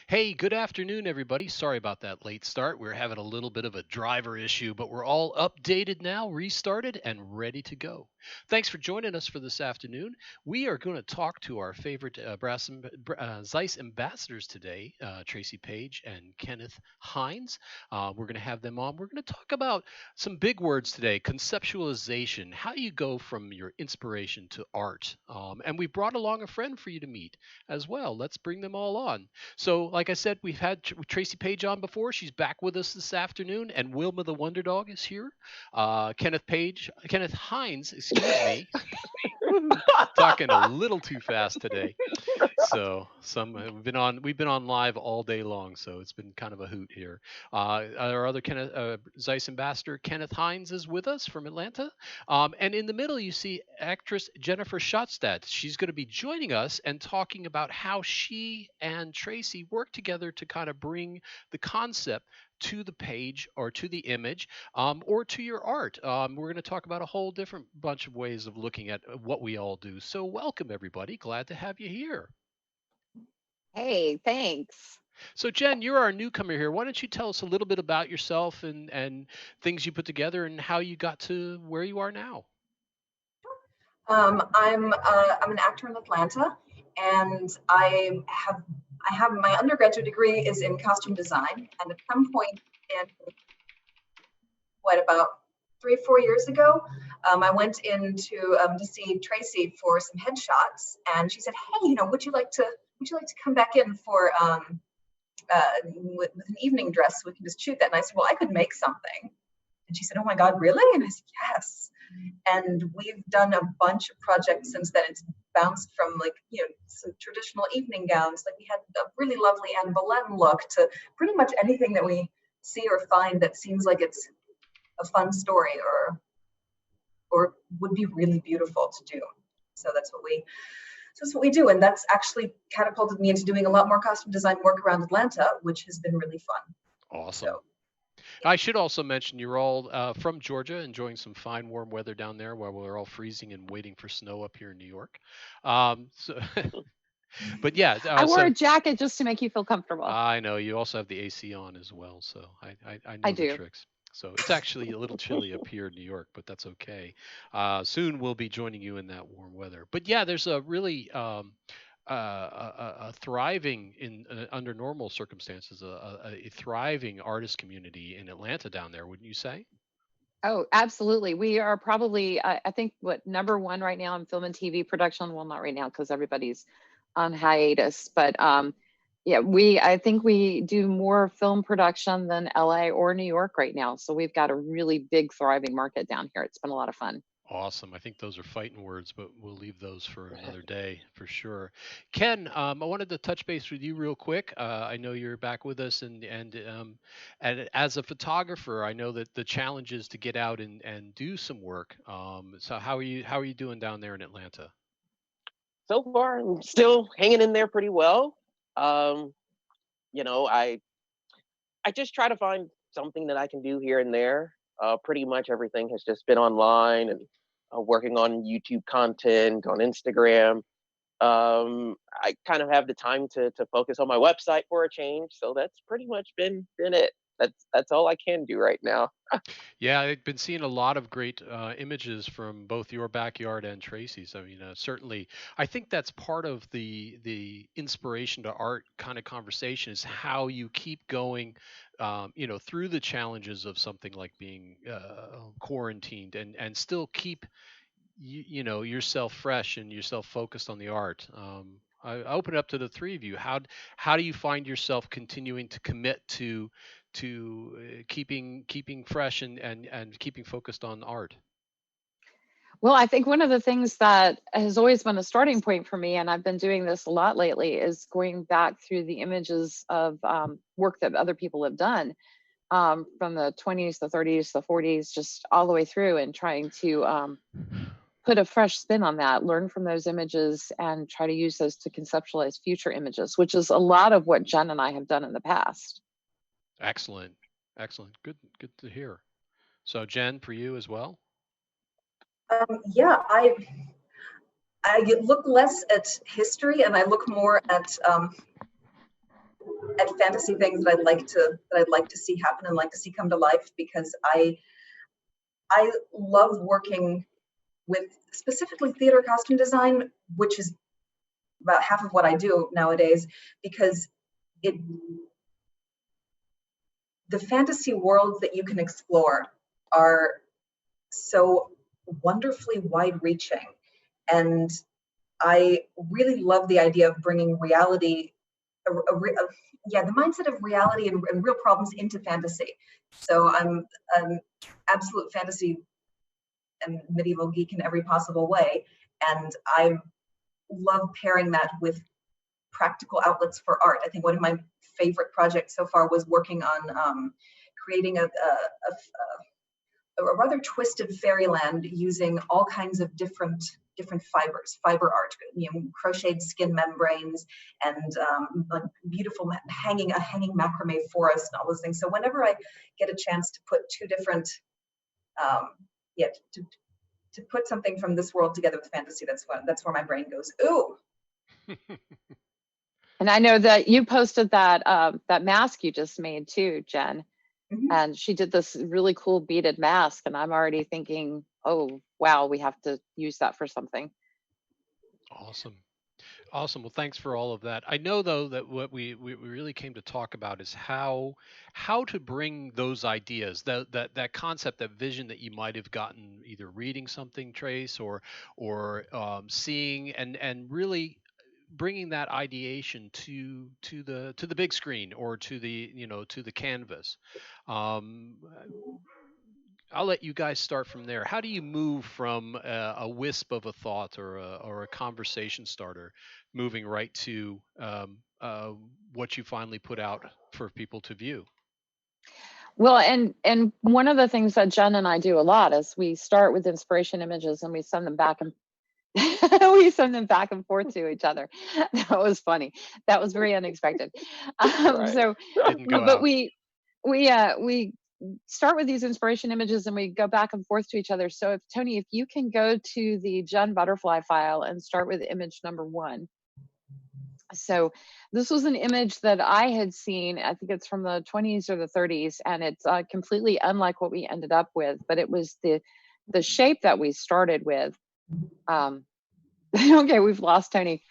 Hey, good afternoon, everybody. Sorry about that late start. We're having a little bit of a driver issue, but we're all updated now, restarted, and ready to go. Thanks for joining us for this afternoon. We are going to talk to our favorite ZEISS ambassadors today, Tracy Page and Kenneth Hines. We're going to have them on. We're going to talk about some big words today: conceptualization, how you go from your inspiration to art. And we brought along a friend for you to meet as well. Let's bring them all on. So, like I said, we've had Tracy Page on before. She's back with us this afternoon, and Wilma the Wonder Dog is here. Kenneth Hines, excuse me, woo, talking a little too fast today. So we've been on live all day long, so it's been kind of a hoot here. Our other ZEISS ambassador Kenneth Hines is with us from Atlanta, and in the middle you see actress Jennifer Schottstaedt. She's going to be joining us and talking about how she and Tracy work together to kind of bring the concept to the page or to the image or to your art. We're going to talk about a whole different bunch of ways of looking at what we all do. So welcome everybody. Glad to have you here. Hey, thanks. So Jen, you're our newcomer here. Why don't you tell us a little bit about yourself and things you put together and how you got to where you are now? I'm an actor in Atlanta, and I have my undergraduate degree is in costume design, and at some point in about 3 or 4 years ago, I went into to see Tracy for some headshots, and she said, "Hey, would you like to come back in for with an evening dress so we can just shoot that?" And I said, "Well, I could make something." And she said, "Oh my God, really?" And I said, "Yes." And we've done a bunch of projects since then. It's bounced from some traditional evening gowns, like we had a really lovely Anne Boleyn look, to pretty much anything that we see or find that seems like it's a fun story or would be really beautiful to do. So that's what we do, and that's actually catapulted me into doing a lot more costume design work around Atlanta, which has been really fun. Awesome. So I should also mention you're all from Georgia, enjoying some fine warm weather down there, while we're all freezing and waiting for snow up here in New York. So, but yeah, I wore so a jacket just to make you feel comfortable. I know you also have the AC on as well, so I I know the do. tricks. So it's actually a little chilly up here in New York, but that's okay. Soon we'll be joining you in that warm weather. But yeah, there's a really a thriving in under normal circumstances, a thriving artist community in Atlanta down there, wouldn't you say? Oh, absolutely. We are probably, I think, what number one right now in film and TV production. Well, not right now because everybody's on hiatus, but yeah, I think we do more film production than LA or New York right now. So we've got a really big, thriving market down here. It's been a lot of fun. Awesome. I think those are fighting words, but we'll leave those for another day for sure. Ken, I wanted to touch base with you real quick. I know you're back with us, and as a photographer, I know that the challenge is to get out and do some work. So how are you doing down there in Atlanta? So far, I'm still hanging in there pretty well. Um, I just try to find something that I can do here and there. Pretty much everything has just been online and working on YouTube content on Instagram. I kind of have the time to focus on my website for a change, so that's pretty much been it. That's all I can do right now. Yeah, I've been seeing a lot of great images from both your backyard and Tracy's. I mean, certainly, I think that's part of the inspiration to art kind of conversation is how you keep going, through the challenges of something like being quarantined and still keep yourself fresh and yourself focused on the art. I open it up to the three of you. How do you find yourself continuing to commit to keeping fresh and keeping focused on art? Well, I think one of the things that has always been a starting point for me, and I've been doing this a lot lately, is going back through the images of work that other people have done from the 20s, the 30s, the 40s, just all the way through, and trying to put a fresh spin on that, learn from those images, and try to use those to conceptualize future images, which is a lot of what Jen and I have done in the past. Excellent, excellent. Good to hear. So Jen, for you as well. yeah, I look less at history and I look more at at fantasy things that I'd like to see happen and like to see come to life, because I love working with specifically theater costume design, which is about half of what I do nowadays, because the fantasy worlds that you can explore are so wonderfully wide-reaching, and I really love the idea of bringing reality, the mindset of reality and real problems into fantasy. So I'm an absolute fantasy and medieval geek in every possible way, and I love pairing that with practical outlets for art. I think one of my favorite projects so far was working on creating a rather twisted fairyland using all kinds of different fibers, fiber art, crocheted skin membranes, and like beautiful hanging macrame forest and all those things. So whenever I get a chance to put two different, to put something from this world together with fantasy, that's where my brain goes, ooh. And I know that you posted that that mask you just made too, Jen. Mm-hmm. And she did this really cool beaded mask, and I'm already thinking, oh wow, we have to use that for something. Awesome. Well, thanks for all of that. I know though that what we really came to talk about is how to bring those ideas, that concept, that vision that you might have gotten either reading something, Trace, or seeing, and really bringing that ideation to the big screen, or to the to the canvas. I'll let you guys start from there. How do you move from a wisp of a thought or a conversation starter, moving right to what you finally put out for people to view? Well, and one of the things that Jen and I do a lot is we start with inspiration images and we send them back and we send them back and forth to each other. That was funny. That was very unexpected. Right. So, Didn't go but out. we start with these inspiration images and we go back and forth to each other. So if Tony, if you can go to the Jen Butterfly file and start with image number 1. So this was an image that I had seen, I think it's from the 20s or the 30s, and it's completely unlike what we ended up with, but it was the shape that we started with. Okay, we've lost Tony.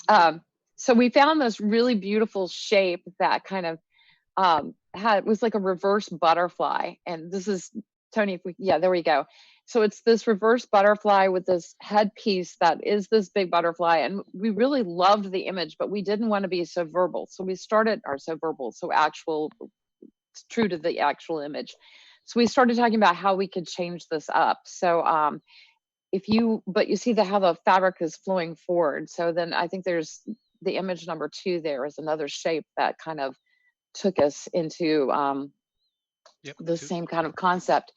So we found this really beautiful shape that kind of was like a reverse butterfly. And this is, Tony, there we go. So it's this reverse butterfly with this headpiece that is this big butterfly. And we really loved the image, but we didn't want to be so verbal. So we started, so actual, true to the actual image. So we started talking about how we could change this up. So but you see how the fabric is flowing forward. So then I think there's the image number 2 there is another shape that kind of took us into the same kind of concept.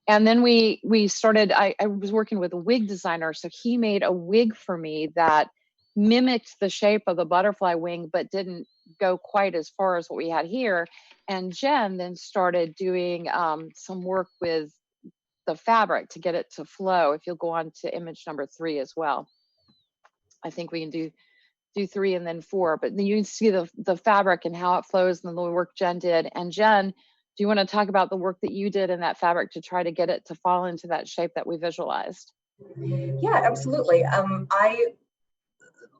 And then we started, I was working with a wig designer. So he made a wig for me that mimicked the shape of the butterfly wing, but didn't go quite as far as what we had here. And Jen then started doing some work with the fabric to get it to flow. If you'll go on to image number 3 as well. I think we can do 3 and then 4, but then you can see the fabric and how it flows and the work Jen did. And Jen, do you want to talk about the work that you did in that fabric to try to get it to fall into that shape that we visualized? Yeah, absolutely. I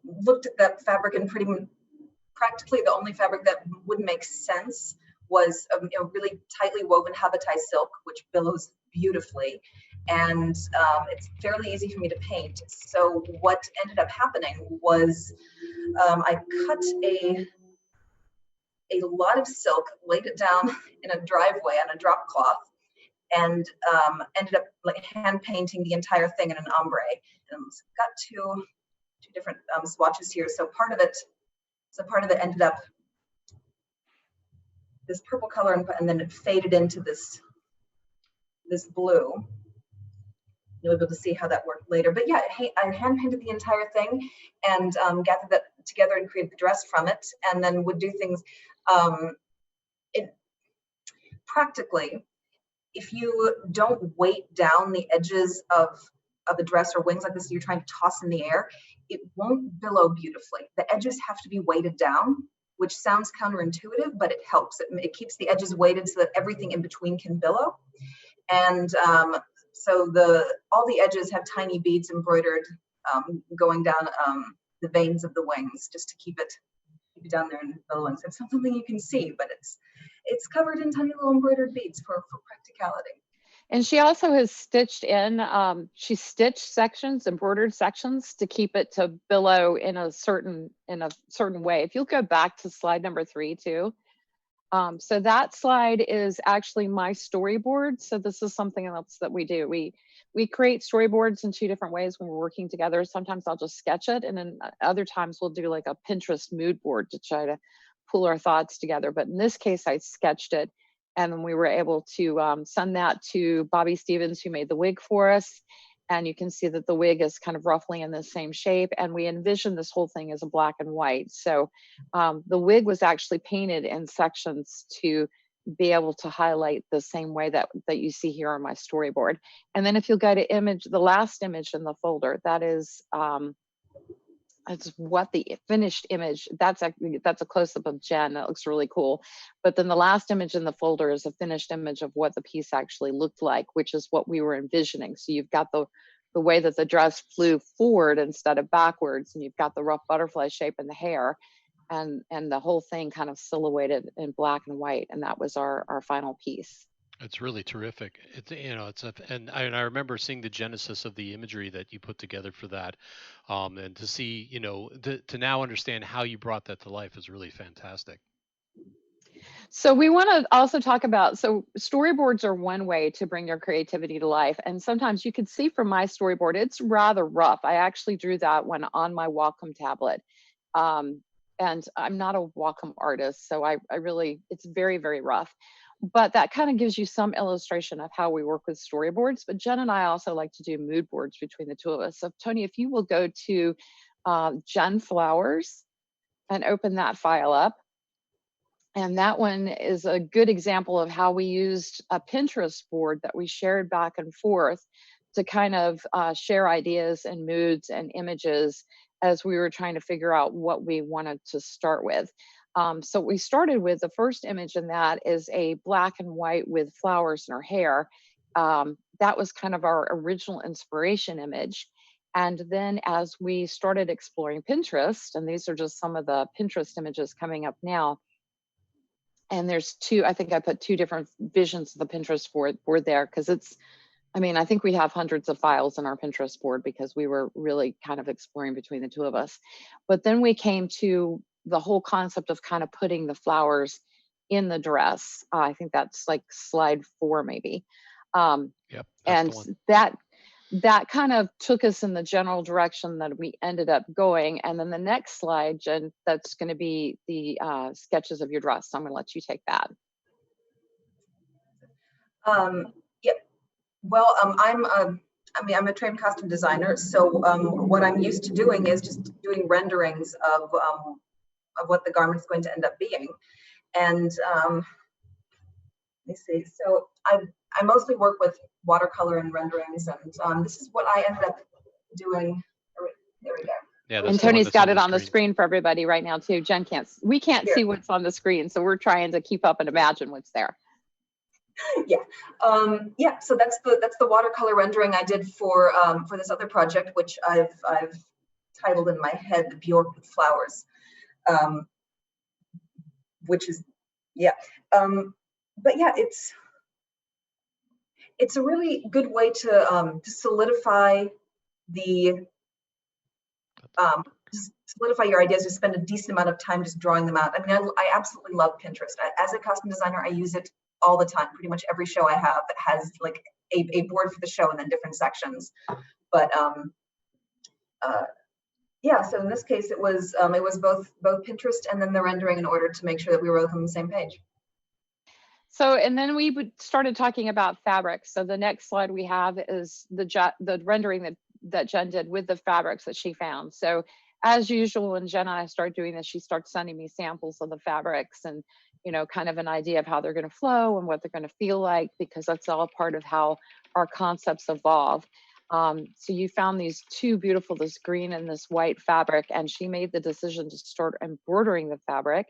looked at that fabric, and practically the only fabric that would make sense was a really tightly woven habitai silk, which billows beautifully, and it's fairly easy for me to paint. So what ended up happening was I cut a lot of silk, laid it down in a driveway on a drop cloth, and ended up like hand painting the entire thing in an ombre. And got two different swatches here. So part of it ended up this purple color, and then it faded into this blue. You'll be able to see how that worked later. But yeah, I hand painted the entire thing and gathered that together and created the dress from it, and then would do things. Practically, if you don't weight down the edges of a dress or wings like this, you're trying to toss in the air, it won't billow beautifully. The edges have to be weighted down which sounds counterintuitive, but it helps. It keeps the edges weighted so that everything in between can billow. And so all the edges have tiny beads embroidered going down the veins of the wings, just to keep it down there and billowing. So it's not something you can see, but it's covered in tiny little embroidered beads for practicality. And she also has stitched in, she stitched sections, embroidered sections, to keep it to billow in a certain way. If you'll go back to slide number 3 too. So that slide is actually my storyboard. So this is something else that we do. We create storyboards in 2 different ways when we're working together. Sometimes I'll just sketch it, and then other times we'll do like a Pinterest mood board to try to pull our thoughts together. But in this case, I sketched it, and then we were able to send that to Bobby Stevens, who made the wig for us. And you can see that the wig is kind of roughly in the same shape. And we envisioned this whole thing as a black and white. So the wig was actually painted in sections to be able to highlight the same way that you see here on my storyboard. And then if you'll go to image, the last image in the folder, that is, it's what the finished image, that's a close-up of Jen. That looks really cool. But then the last image in the folder is a finished image of what the piece actually looked like, which is what we were envisioning. So you've got the way that the dress flew forward instead of backwards, and you've got the rough butterfly shape in the hair, and the whole thing kind of silhouetted in black and white. And that was our final piece. It's really terrific. And I remember seeing the genesis of the imagery that you put together for that, and to see, to now understand how you brought that to life is really fantastic. So we want to also talk about, so storyboards are one way to bring your creativity to life. And sometimes you can see from my storyboard, it's rather rough. I actually drew that one on my Wacom tablet. And I'm not a Wacom artist, so I really, it's very, very rough. But that kind of gives you some illustration of how we work with storyboards. But Jen and I also like to do mood boards between the 2 of us. So Tony, if you will go to Jen Flowers and open that file up. And that one is a good example of how we used a Pinterest board that we shared back and forth to kind of share ideas and moods and images as we were trying to figure out what we wanted to start with. So we started with the first image, and that is a black and white with flowers in her hair. That was kind of our original inspiration image. And then as we started exploring Pinterest, and these are just some of the Pinterest images coming up now, and there's 2, I think I put 2 different visions of the Pinterest board there, because I think we have hundreds of files in our Pinterest board because we were really kind of exploring between the 2 of us. But then we came to the whole concept of kind of putting the flowers in the dress. I think that's like slide 4 maybe. Yep, and that kind of took us in the general direction that we ended up going. And then the next slide, Jen, that's going to be the sketches of your dress. So I'm going to let you take that. Yeah. Well, I'm a trained costume designer, so what I'm used to doing is just doing renderings of what the garment's going to end up being. And let me see. So I mostly work with watercolor and renderings, and this is what I ended up doing. There we go. Yeah, and Tony's got it on the screen for everybody right now too. Jen we can't see what's on the screen, so we're trying to keep up and imagine what's there. Yeah. So that's the watercolor rendering I did for this other project, which I've titled in my head "The Bjork with Flowers," which is but yeah, it's a really good way to solidify solidify your ideas. To spend a decent amount of time just drawing them out. I mean, I absolutely love Pinterest. As a costume designer, I use it all the time. Pretty much every show I have that has like a board for the show and then different sections. But yeah, so in this case, it was both Pinterest and then the rendering in order to make sure that we were both on the same page. So, and then we started talking about fabrics. So the next slide we have is the rendering that Jen did with the fabrics that she found. So as usual, when Jen and I start doing this, she starts sending me samples of the fabrics and, kind of an idea of how they're going to flow and what they're going to feel like, because that's all part of how our concepts evolve. So you found these two beautiful, this green and this white fabric, and she made the decision to start embroidering the fabric.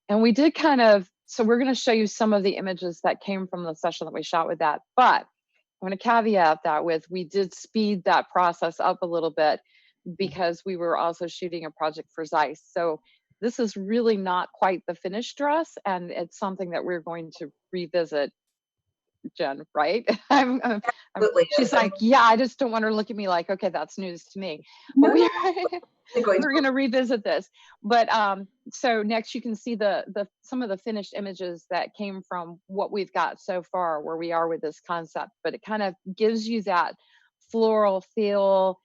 And we did kind of, so we're going to show you some of the images that came from the session that we shot with that. But I'm going to caveat that with, we did speed that process up a little bit because we were also shooting a project for ZEISS. So this is really not quite the finished dress, and it's something that we're going to revisit, Jen, right? Absolutely. She's like, yeah, I just don't want her to look at me like, okay, that's news to me. But we're going to revisit this. But so next you can see some of the finished images that came from what we've got so far, where we are with this concept. But it kind of gives you that floral feel,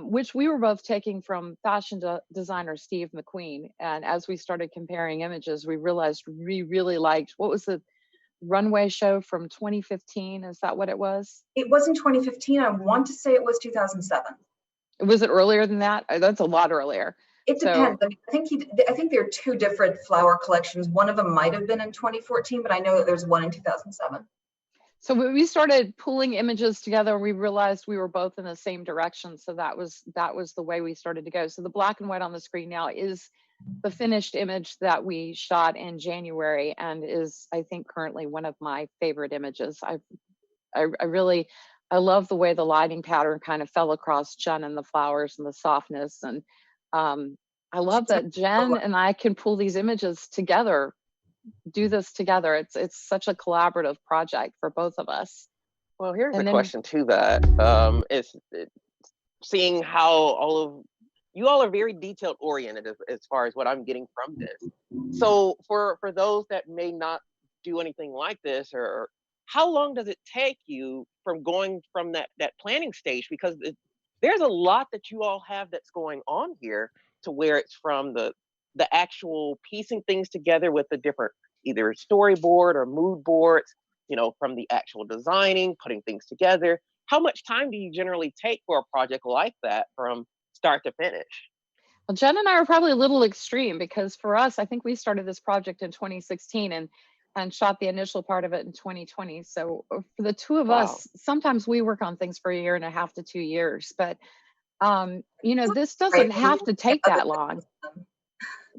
which we were both taking from fashion designer Steve McQueen. And as we started comparing images, we realized we really liked, what was the runway show from 2015? Is that what it was? It was in 2015. I want to say it was 2007. Was it earlier than that? That's a lot earlier. It depends. I think there are two different flower collections. One of them might have been in 2014, but I know that there's one in 2007. So when we started pulling images together, we realized we were both in the same direction. So that was the way we started to go. So the black and white on the screen now is the finished image that we shot in January, and is, I think, currently one of my favorite images. I love the way the lighting pattern kind of fell across Jen and the flowers and the softness. And I love that Jen and I can pull these images together, do this together. It's such a collaborative project for both of us. Well, here's the question to that. It's seeing how all of you all are very detailed oriented as far as what I'm getting from this. So for those that may not do anything like this, or how long does it take you from going from that planning stage? Because there's a lot that you all have that's going on here, to where it's from the actual piecing things together with the different either storyboard or mood boards, from the actual designing, putting things together. How much time do you generally take for a project like that from start to finish? Well, Jen and I are probably a little extreme, because for us, I think we started this project in 2016 and shot the initial part of it in 2020. So for the two of us, sometimes we work on things for 1.5 to 2 years, but this doesn't have to take that long.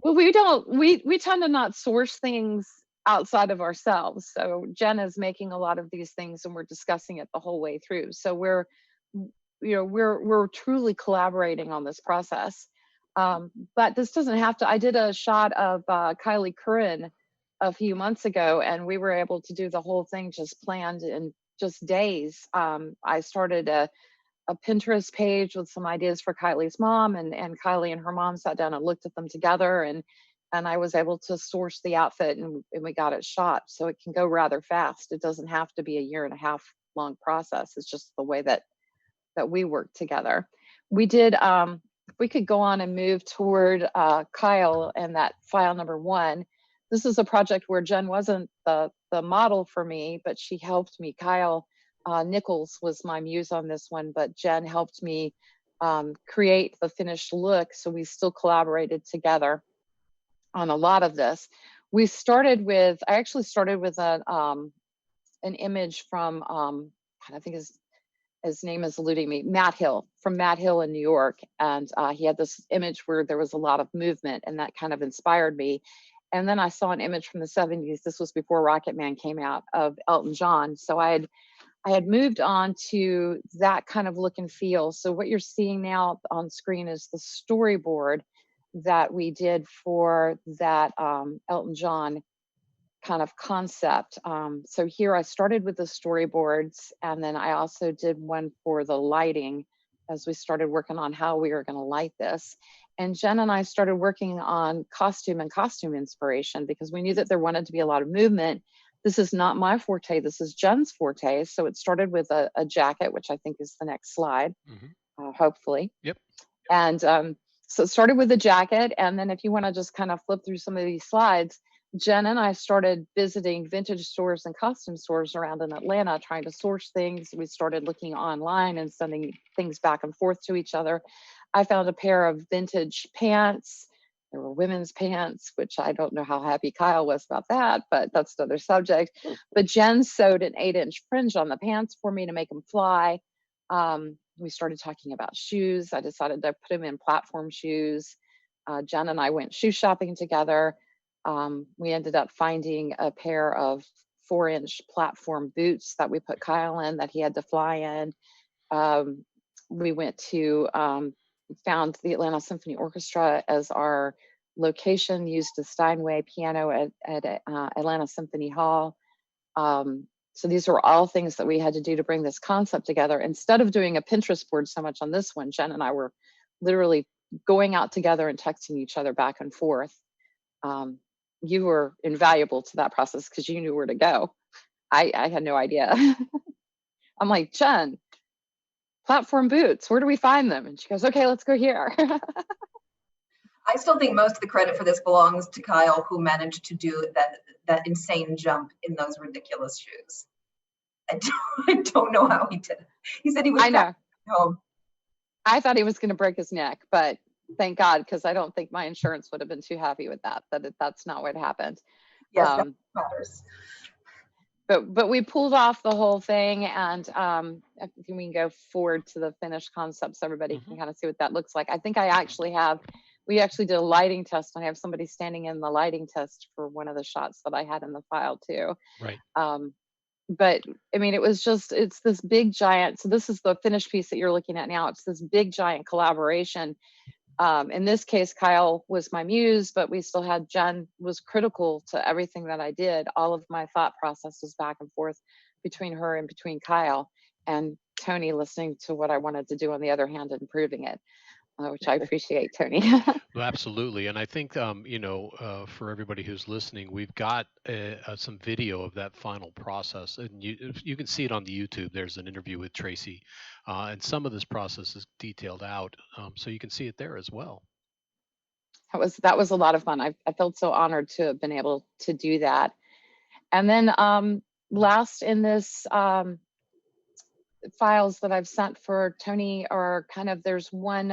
Well, we tend to not source things outside of ourselves. So Jen is making a lot of these things, and we're discussing it the whole way through. So we're truly collaborating on this process. But this doesn't have to. I did a shot of Kylie Curran a few months ago, and we were able to do the whole thing just planned in just days. I started a Pinterest page with some ideas for Kylie's mom, and Kylie and her mom sat down and looked at them together, and I was able to source the outfit, and we got it shot. So it can go rather fast. It doesn't have to be a 1.5 year long process. It's just the way that we work together. We did, we could go on and move toward Kyle and that file number 1. This is a project where Jen wasn't the model for me, but she helped me. Kyle Nichols was my muse on this one, but Jen helped me create the finished look. So we still collaborated together on a lot of this. I actually started with an image from, I think his name is eluding me, Matt Hill, from Matt Hill in New York. And he had this image where there was a lot of movement, and that kind of inspired me. And then I saw an image from the 70s. This was before Rocket Man came out, of Elton John. So I had moved on to that kind of look and feel. So what you're seeing now on screen is the storyboard that we did for that Elton John kind of concept. So here I started with the storyboards, and then I also did one for the lighting as we started working on how we were going to light this. And Jen and I started working on costume inspiration, because we knew that there wanted to be a lot of movement. This is not my forte, this is Jen's forte. So it started with a jacket, which I think is the next slide, hopefully. Yep. And so it started with the jacket. And then if you want to just kind of flip through some of these slides, Jen and I started visiting vintage stores and costume stores around in Atlanta, trying to source things. We started looking online and sending things back and forth to each other. I found a pair of vintage pants. There were women's pants, which I don't know how happy Kyle was about that, but that's another subject. But Jen sewed an 8-inch fringe on the pants for me to make them fly. we started talking about shoes. I decided to put him in platform shoes. Jen and I went shoe shopping together. We ended up finding a pair of 4-inch platform boots that we put Kyle in, that he had to fly in. We went to, found the Atlanta Symphony Orchestra as our location, used the Steinway piano at Atlanta Symphony Hall. So these were all things that we had to do to bring this concept together. Instead of doing a Pinterest board so much on this one, Jen and I were literally going out together and texting each other back and forth. You were invaluable to that process because you knew where to go. I had no idea. I'm like, Jen, platform boots, where do we find them? And she goes, okay, let's go here. I still think most of the credit for this belongs to Kyle, who managed to do that insane jump in those ridiculous shoes. I don't know how he did it. He said he was home. I thought he was going to break his neck, but thank God, because I don't think my insurance would have been too happy with that. That's not what happened. Yes, that matters. But we pulled off the whole thing, and I think we can go forward to the finished concept so everybody can kind of see what that looks like. I think we actually did a lighting test, and I have somebody standing in the lighting test for one of the shots that I had in the file too. Right. But I mean, it's this big giant, so this is the finished piece that you're looking at now. It's this big giant collaboration. In this case, Kyle was my muse, but we still had Jen was critical to everything that I did. All of my thought process was back and forth between her and between Kyle, and Tony listening to what I wanted to do on the other hand and improving it, which I appreciate, Tony. Well, absolutely. And I think, for everybody who's listening, we've got some video of that final process. And you can see it on the YouTube. There's an interview with Tracy. And some of this process is detailed out. So you can see it there as well. That was a lot of fun. I felt so honored to have been able to do that. And then last in this files that I've sent for Tony are there's one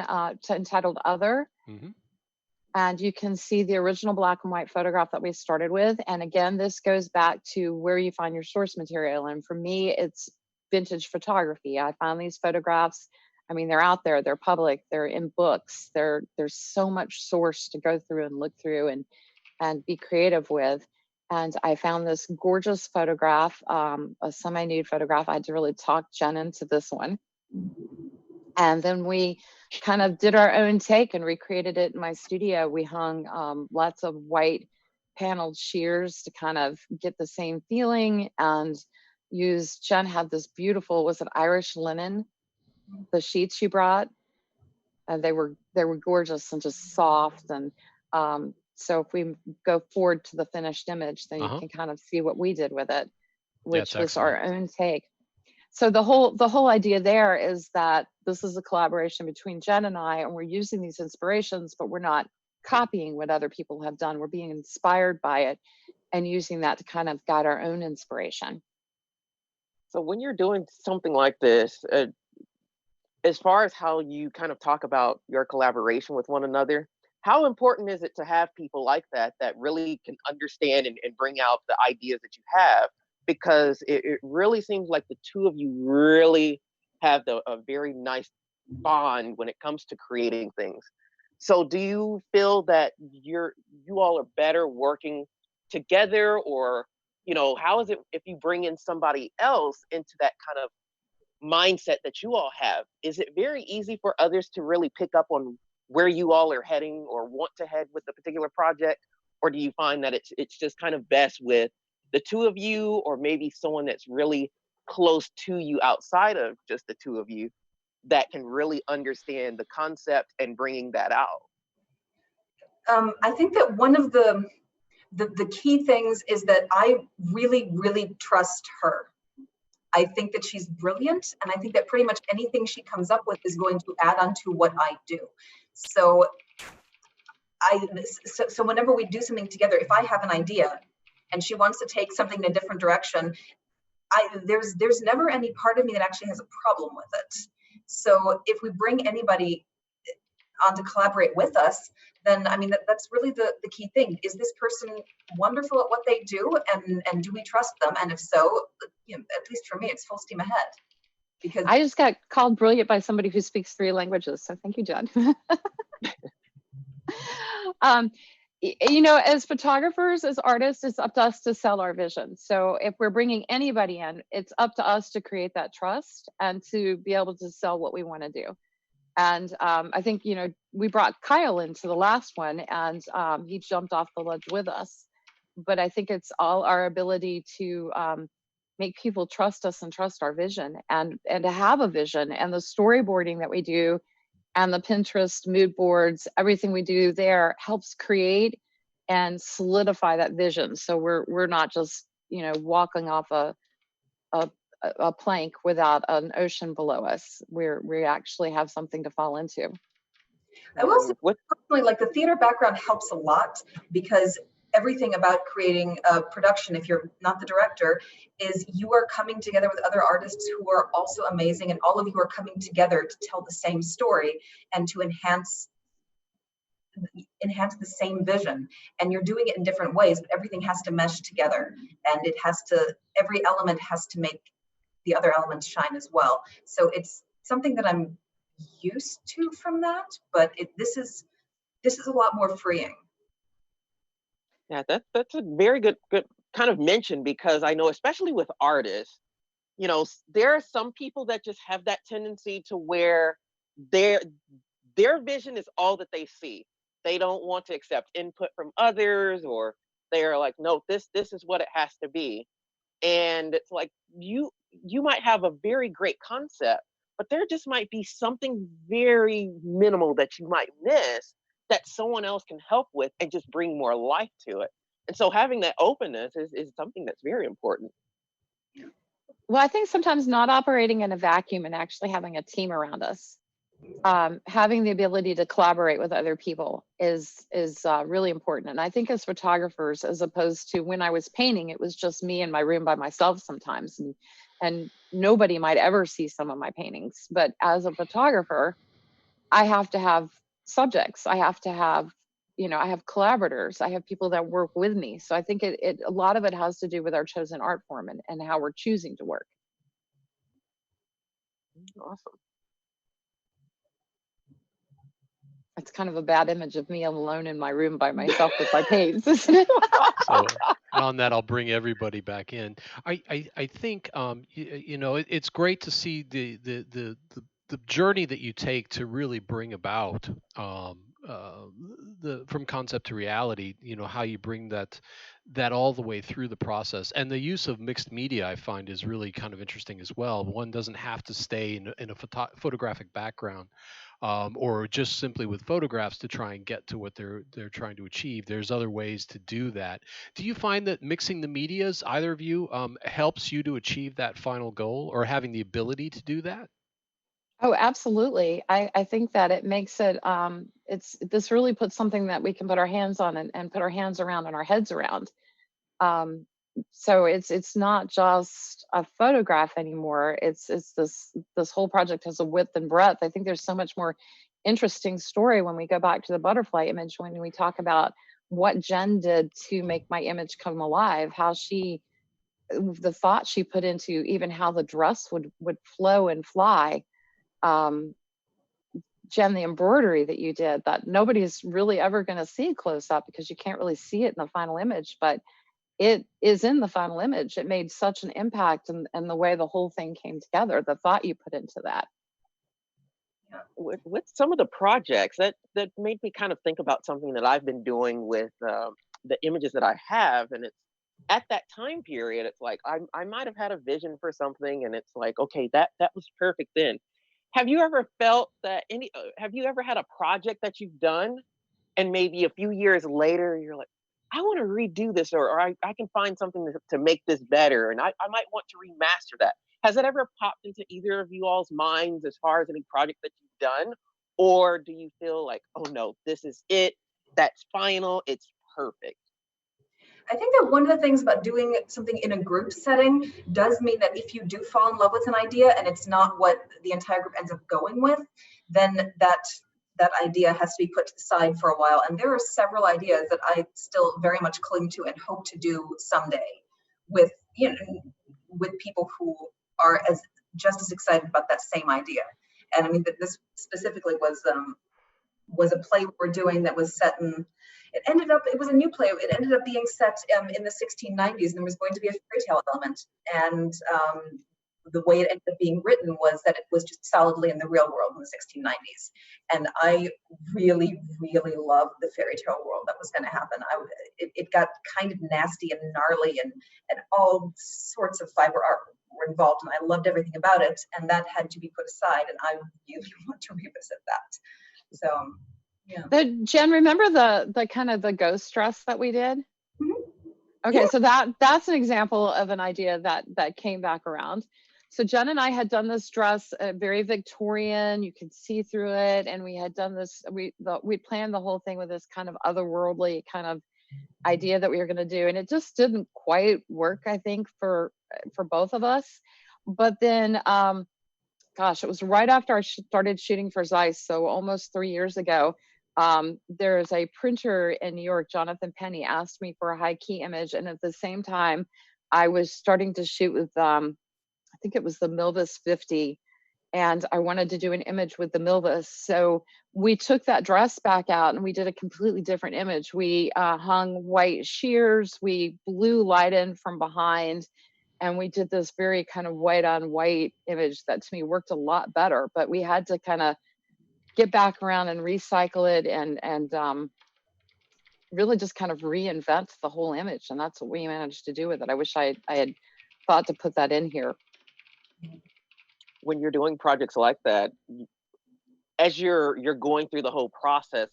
entitled Other. And you can see the original black and white photograph that we started with. And again, this goes back to where you find your source material. And for me, it's vintage photography. I found these photographs. I mean, they're out there, they're public, they're in books. There's so much source to go through and look through and be creative with. And I found this gorgeous photograph, a semi-nude photograph. I had to really talk Jen into this one. And then we kind of did our own take and recreated it in my studio. We hung lots of white paneled shears to kind of get the same feeling, and Jen had this beautiful, was it Irish linen? The sheets you brought, and they were gorgeous and just soft. And so if we go forward to the finished image, then you can kind of see what we did with it, which was our own take. So the whole idea there is that this is a collaboration between Jen and I, and we're using these inspirations, but we're not copying what other people have done. We're being inspired by it and using that to kind of guide our own inspiration. So when you're doing something like this, as far as how you kind of talk about your collaboration with one another, how important is it to have people like that really can understand and bring out the ideas that you have? Because it really seems like the two of you really have a very nice bond when it comes to creating things. So do you feel that you all are better working together, or how is it if you bring in somebody else into that kind of mindset that you all have? Is it very easy for others to really pick up on where you all are heading or want to head with a particular project? Or do you find that it's just kind of best with the two of you, or maybe someone that's really close to you outside of just the two of you that can really understand the concept and bringing that out? I think that one of the key things is that I really, really trust her. I think that she's brilliant, and I think that pretty much anything she comes up with is going to add on to what I do. So whenever we do something together, if I have an idea and she wants to take something in a different direction, there's never any part of me that actually has a problem with it. So if we bring anybody on to collaborate with us, then I mean that's really the key thing. Is this person wonderful at what they do, and do we trust them? And if so, at least for me, it's full steam ahead. Because I just got called brilliant by somebody who speaks 3 languages. So thank you, Judd. You know, as photographers, as artists, it's up to us to sell our vision. So if we're bringing anybody in, it's up to us to create that trust and to be able to sell what we want to do. And I think, you know, we brought Kyle into the last one, and he jumped off the ledge with us. But I think it's all our ability to make people trust us and trust our vision, and to have a vision, and the storyboarding that we do and the Pinterest mood boards, everything we do there helps create and solidify that vision. So we're not just, you know, walking off a plank without an ocean below us. We actually have something to fall into. I will say personally, like the theater background helps a lot, because everything about creating a production, if you're not the director, is you are coming together with other artists who are also amazing, and all of you are coming together to tell the same story and to enhance the same vision. And you're doing it in different ways, but everything has to mesh together, and every element has to make the other elements shine as well. So it's something that I'm used to from that, but this is a lot more freeing. Yeah, that's a very good kind of mention, because I know, especially with artists, you know, there are some people that just have that tendency to where their vision is all that they see. They don't want to accept input from others, or they're like, no, this is what it has to be. And it's like, you might have a very great concept, but there just might be something very minimal that you might miss that someone else can help with and just bring more life to it. And so having that openness is something that's very important. Well, I think sometimes not operating in a vacuum and actually having a team around us, having the ability to collaborate with other people is really important. And I think as photographers, as opposed to when I was painting, it was just me in my room by myself sometimes, and nobody might ever see some of my paintings. But as a photographer, I have to have subjects. I have to have, you know, I have collaborators. I have people that work with me. So I think a lot of it has to do with our chosen art form and how we're choosing to work. Awesome. It's kind of a bad image of me alone in my room by myself with my paints, isn't it? So on that, I'll bring everybody back in. I think you know, it's great to see the journey that you take to really bring about the from concept to reality. You know, how you bring that all the way through the process, and the use of mixed media I find is really kind of interesting as well. One doesn't have to stay in a photographic background. Or just simply with photographs to try and get to what they're trying to achieve. There's other ways to do that. Do you find that mixing the medias, either of you, helps you to achieve that final goal, or having the ability to do that? Oh, absolutely. I think that it makes it, this really puts something that we can put our hands on and put our hands around and our heads around. So it's not just a photograph anymore. It's this whole project has a width and breadth. I think there's so much more interesting story when we go back to the butterfly image, when we talk about what Jen did to make my image come alive, how the thought she put into even how the dress would flow and fly. Jen, the embroidery that you did, that nobody's really ever going to see close up because you can't really see it in the final image, but it is in the final image. It made such an impact, and the way the whole thing came together, the thought you put into that. With some of the projects that made me kind of think about something that I've been doing with the images that I have, and it's at that time period, it's like I might have had a vision for something, and it's like, okay, that was perfect then. Have you ever felt that have you ever had a project that you've done, and maybe a few years later you're like, I want to redo this, or I can find something to make this better, and I might want to remaster that. Has that ever popped into either of you all's minds as far as any project that you've done? Or do you feel like, oh no, this is it, that's final, it's perfect? I think that one of the things about doing something in a group setting does mean that if you do fall in love with an idea and it's not what the entire group ends up going with, then that idea has to be put to the side for a while. And there are several ideas that I still very much cling to and hope to do someday with, you know, with people who are as just as excited about that same idea. And I mean, this specifically was a play we're doing that was set in, it was a new play. It ended up being set in the 1690s, and there was going to be a fairy tale element. And the way it ended up being written was that it was just solidly in the real world in the 1690s. And I really, really loved the fairy tale world that was going to happen. It got kind of nasty and gnarly, and all sorts of fiber art were involved, and I loved everything about it. And that had to be put aside, and I really want to revisit that. So, yeah. Jen, remember the kind of the ghost dress that we did? Mm-hmm. Okay, Yeah. so that's an example of an idea that came back around. So Jen and I had done this dress, very Victorian. You could see through it, and we had done this. We planned the whole thing with this kind of otherworldly kind of idea that we were going to do, and it just didn't quite work, I think, for both of us. But then, gosh, it was right after I started shooting for ZEISS, so almost 3 years ago. There's a printer in New York, Jonathan Penny, asked me for a high key image, and at the same time, I was starting to shoot with I think it was the Milvis 50, and I wanted to do an image with the Milvis. So we took that dress back out and we did a completely different image. We hung white shears, we blew light in from behind, and we did this very kind of white on white image that to me worked a lot better. But we had to kind of get back around and recycle it and really just kind of reinvent the whole image. And that's what we managed to do with it. I wish I had thought to put that in here. When you're doing projects like that, as you're going through the whole process,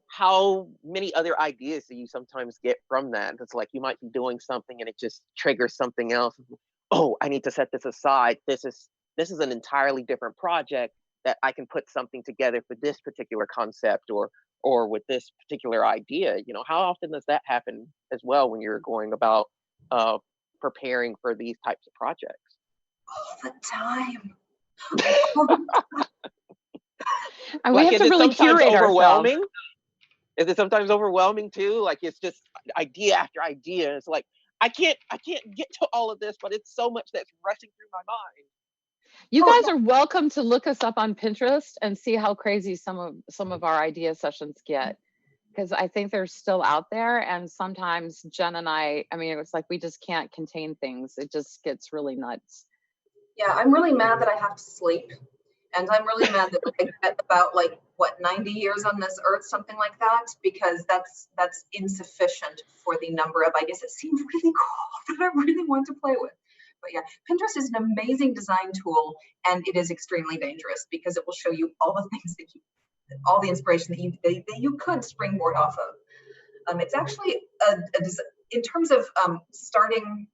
how many other ideas do you sometimes get from that? It's like you might be doing something and it just triggers something else. Oh, I need to set this aside. This is an entirely different project that I can put something together for this particular concept or with this particular idea. You know, how often does that happen as well when you're going about preparing for these types of projects? All the time. And Like, we have is to it really sometimes curate overwhelming? ourselves. Is it sometimes overwhelming too? Like it's just idea after idea. It's like I can't get to all of this, but it's so much that's rushing through my mind. You guys are welcome to look us up on Pinterest and see how crazy some of our idea sessions get, because I think they're still out there. And sometimes Jen and I mean, it's like we just can't contain things. It just gets really nuts. Yeah, I'm really mad that I have to sleep. And I'm really mad that I get about 90 years on this earth, something like that, because that's insufficient for the number of ideas that seem really cool that I really want to play with. But yeah, Pinterest is an amazing design tool, and it is extremely dangerous because it will show you all the things all the inspiration that you could springboard off of. It's actually in terms of starting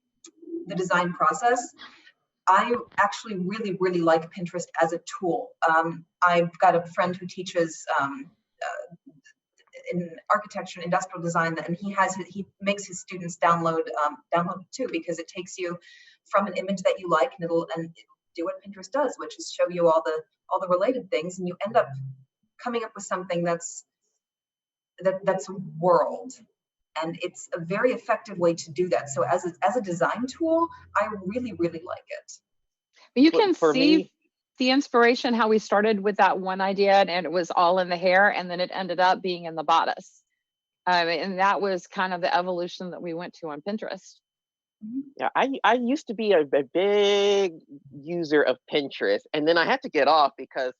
the design process, I actually really, really like Pinterest as a tool. I've got a friend who teaches in architecture and industrial design, and he makes his students download it too, because it takes you from an image that you like, and it'll do what Pinterest does, which is show you all the related things, and you end up coming up with something that's a world. And it's a very effective way to do that. So as a design tool, I really, really like it. But you can see the inspiration, how we started with that one idea and it was all in the hair, and then it ended up being in the bodice. And that was kind of the evolution that we went to on Pinterest. Yeah, I used to be a big user of Pinterest, and then I had to get off because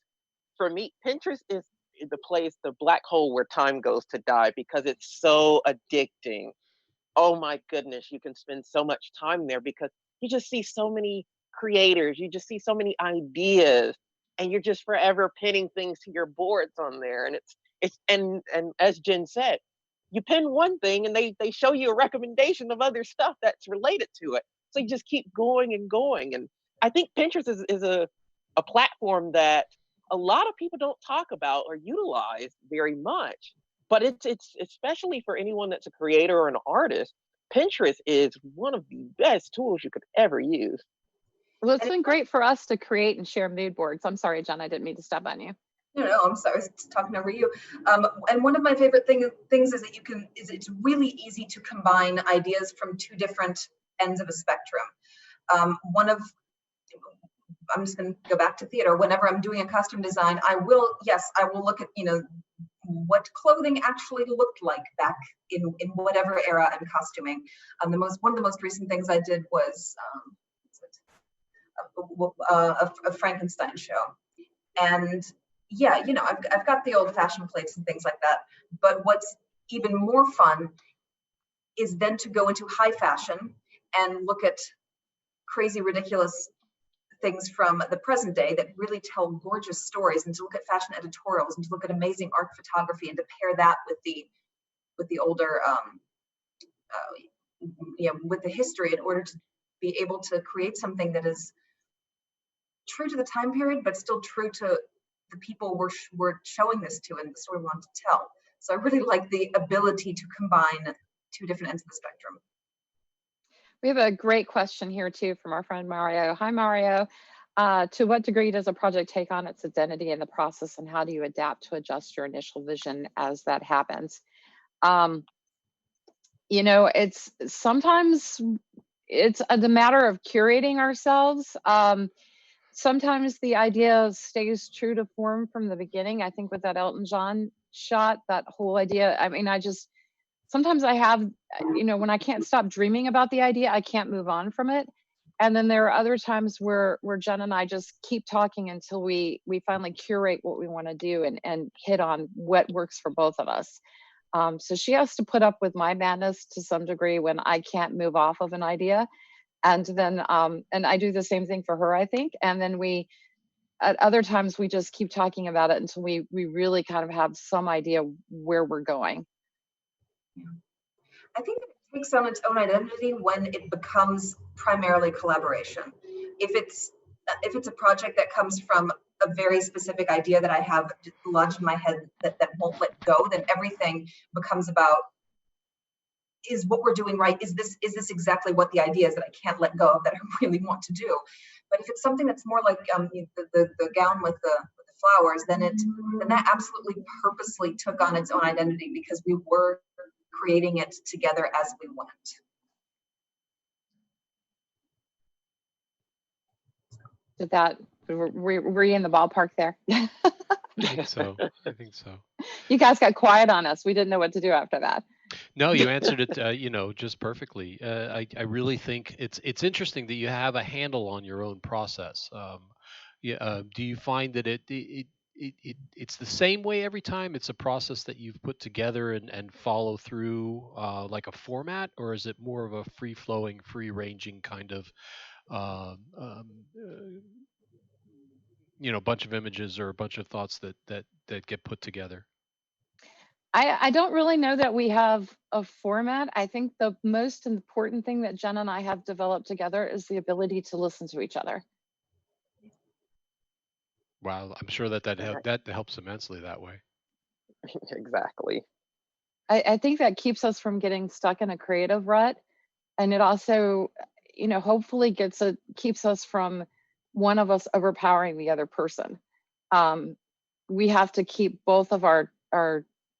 for me, Pinterest is the black hole where time goes to die, because it's so addicting. Oh my goodness, you can spend so much time there because you just see so many creators, you just see so many ideas, and you're just forever pinning things to your boards on there. And it's and as Jen said, you pin one thing and they show you a recommendation of other stuff that's related to it. So you just keep going and going. And I think Pinterest is a platform that a lot of people don't talk about or utilize very much, but it's especially for anyone that's a creator or an artist. Pinterest is one of the best tools you could ever use. Well, it's been great for us to create and share mood boards. I'm sorry, Jen, I didn't mean to step on you. No, I'm sorry, I was talking over you. And one of my favorite things is that it's really easy to combine ideas from two different ends of a spectrum. I'm just going to go back to theater. Whenever I'm doing a costume design, I will look at, what clothing actually looked like back in whatever era I'm costuming. One of the most recent things I did was a Frankenstein show. And yeah, I've got the old fashioned plates and things like that. But what's even more fun is then to go into high fashion and look at crazy, ridiculous things from the present day that really tell gorgeous stories, and to look at fashion editorials and to look at amazing art photography and to pair that with the older, with the history, in order to be able to create something that is true to the time period, but still true to the people we're showing this to and the story we want to tell. So I really like the ability to combine two different ends of the spectrum. We have a great question here too from our friend Mario. Hi, Mario. To what degree does a project take on its identity in the process, and how do you adapt to adjust your initial vision as that happens? It's sometimes it's the matter of curating ourselves. Sometimes the idea stays true to form from the beginning. I think with that Elton John shot, that whole idea, sometimes I have, when I can't stop dreaming about the idea, I can't move on from it. And then there are other times where Jen and I just keep talking until we finally curate what we want to do and hit on what works for both of us. So she has to put up with my madness to some degree when I can't move off of an idea. And then, and I do the same thing for her, I think. And then at other times, we just keep talking about it until we really kind of have some idea where we're going. Yeah. I think it takes on its own identity when it becomes primarily collaboration. If it's a project that comes from a very specific idea that I have lodged in my head that won't let go, then everything becomes about, is what we're doing right? Is this exactly what the idea is that I can't let go of, that I really want to do? But if it's something that's more like the gown with the flowers, then that absolutely purposely took on its own identity because we were creating it together as we went. Did that, were you in the ballpark there? I think so. You guys got quiet on us. We didn't know what to do after that. No, you answered it, just perfectly. I really think it's interesting that you have a handle on your own process. Do you find that it's the same way every time? It's a process that you've put together and follow through like a format, or is it more of a free-flowing, free-ranging kind of bunch of images or a bunch of thoughts that get put together? I don't really know that we have a format. I think the most important thing that Jen and I have developed together is the ability to listen to each other. Wow, I'm sure that helps immensely that way. Exactly. I think that keeps us from getting stuck in a creative rut, and it also, hopefully keeps us from one of us overpowering the other person. We have to keep both of our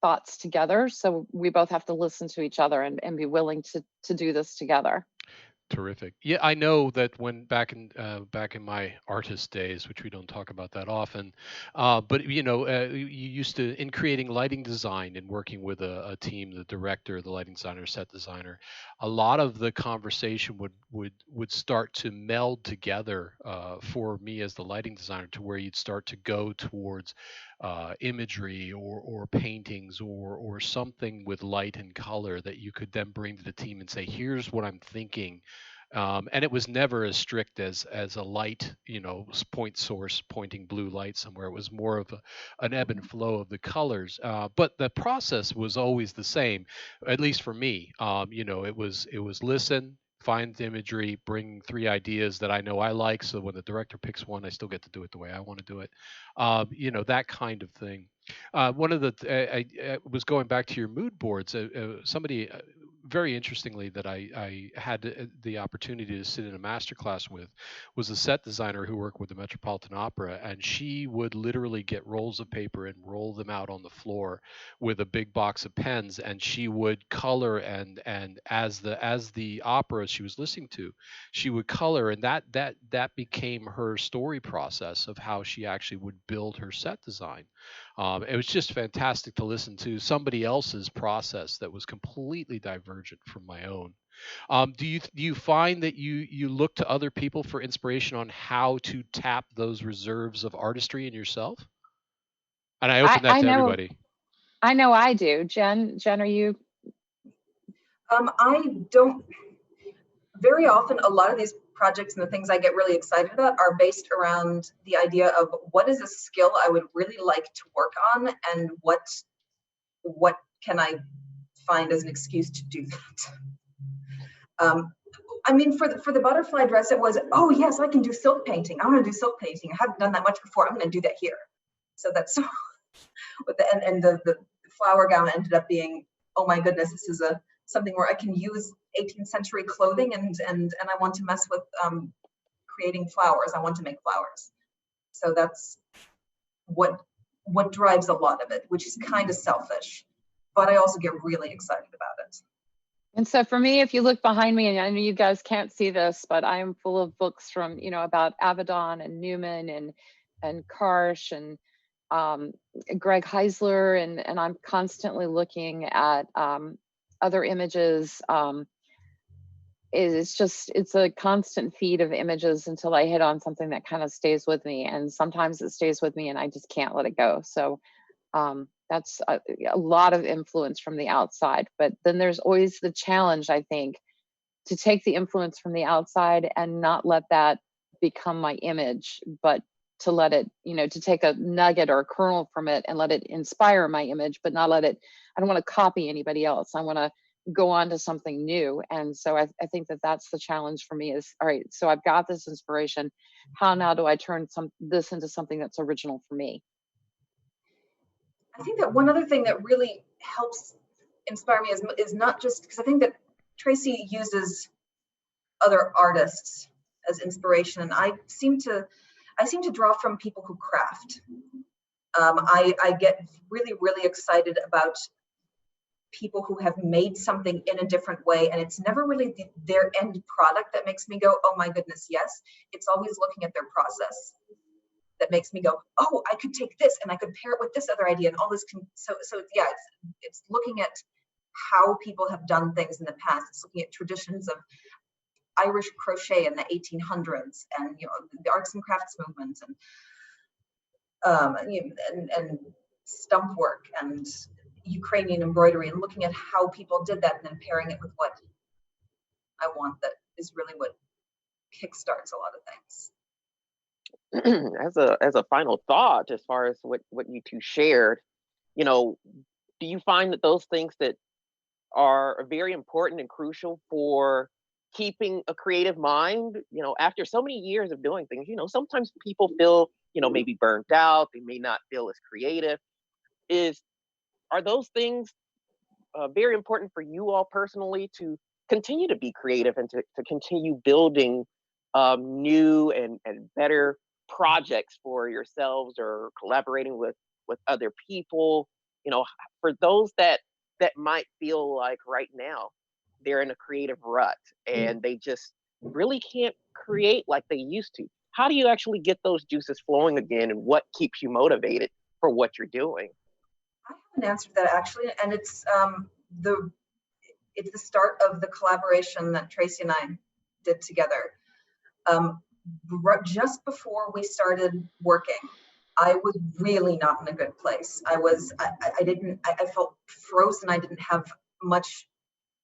thoughts together, so we both have to listen to each other and be willing to do this together. Terrific. Yeah, I know that when back in my artist days, which we don't talk about that often, but you used to, in creating lighting design and working with a team, the director, the lighting designer, set designer, a lot of the conversation would start to meld together for me as the lighting designer, to where you'd start to go towards imagery or paintings or something with light and color that you could then bring to the team and say, here's what I'm thinking. And it was never as strict as a light, point source pointing blue light somewhere. It was more of an ebb and flow of the colors. But the process was always the same, at least for me. It was listen, find the imagery, bring 3 ideas that I know I like. So when the director picks one, I still get to do it the way I want to do it. That kind of thing. One of the I was going back to your mood boards. Somebody very interestingly that I had the opportunity to sit in a master class with was a set designer who worked with the Metropolitan Opera, and she would literally get rolls of paper and roll them out on the floor with a big box of pens, and she would color, and as the opera she was listening to, she would color, and that became her story process of how she actually would build her set design. It was just fantastic to listen to somebody else's process that was completely divergent from my own. Do you find that you look to other people for inspiration on how to tap those reserves of artistry in yourself? And I I open that I to know everybody. I know I do. Jen, are you? I don't, very often a lot of these projects and the things I get really excited about are based around the idea of what is a skill I would really like to work on, and what can I find as an excuse to do that. I mean, for the butterfly dress, it was, oh yes, I can do silk painting. I want to do silk painting. I haven't done that much before. I'm going to do that here. So that's with the flower gown ended up being, oh my goodness, this is something where I can use 18th century clothing, and I want to mess with creating flowers. I want to make flowers. So that's what drives a lot of it, which is kind of selfish, but I also get really excited about it. And so for me, if you look behind me, and I know you guys can't see this, but I am full of books from, about Avedon and Newman and Karsh and Greg Heisler, and I'm constantly looking at other images. It's a constant feed of images until I hit on something that kind of stays with me. And sometimes it stays with me and I just can't let it go. So that's a lot of influence from the outside. But then there's always the challenge, I think, to take the influence from the outside and not let that become my image, but to let it, to take a nugget or a kernel from it and let it inspire my image, but not let it, I don't want to copy anybody else. I want to go on to something new. And so I think that that's the challenge for me is, all right, so I've got this inspiration. How now do I turn this into something that's original for me? I think that one other thing that really helps inspire me is not just because I think that Tracy uses other artists as inspiration, and I seem to draw from people who craft. I get really, really excited about people who have made something in a different way, and it's never really their end product that makes me go, oh my goodness, yes. It's always looking at their process that makes me go, oh, I could take this and I could pair it with this other idea, and all this so yeah, it's looking at how people have done things in the past. It's looking at traditions of Irish crochet in the 1800s, and the arts and crafts movement, and stump work and Ukrainian embroidery, and looking at how people did that and then pairing it with what I want. That is really what kickstarts a lot of things. As a final thought, as far as what you two shared, do you find that those things that are very important and crucial for keeping a creative mind, after so many years of doing things, sometimes people feel, maybe burnt out, they may not feel as creative. Are those things very important for you all personally to continue to be creative and to continue building new and better projects for yourselves, or collaborating with other people? For those that might feel like right now they're in a creative rut and they just really can't create like they used to, how do you actually get those juices flowing again, and what keeps you motivated for what you're doing? I have an answer to that actually, and it's the start of the collaboration that Tracy and I did together. Just before we started working, I was really not in a good place. I felt frozen. I didn't have much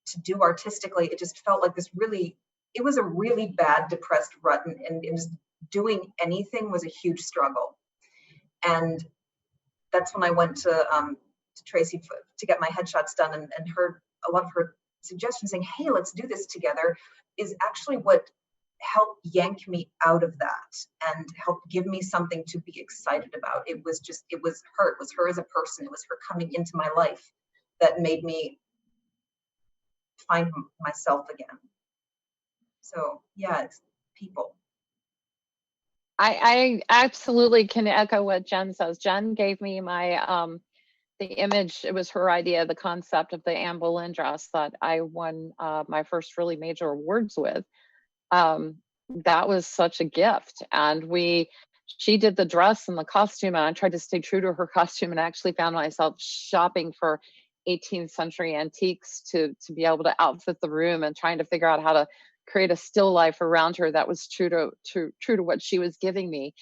to do artistically. It just felt like it was a really bad depressed rut, and just doing anything was a huge struggle. And that's when I went to Tracy to get my headshots done, and heard a lot of her suggestions saying, hey, let's do this together, is actually what helped yank me out of that and helped give me something to be excited about. It was her. It was her as a person. It was her coming into my life that made me find myself again. So yeah, it's people. I absolutely can echo what Jen says. Jen gave me my the image. It was her idea, the concept of the Anne Boleyn dress that I won my first really major awards with. That was such a gift, and she did the dress and the costume, and I tried to stay true to her costume, and I actually found myself shopping for 18th century antiques to be able to outfit the room, and trying to figure out how to create a still life around her that was true to what she was giving me.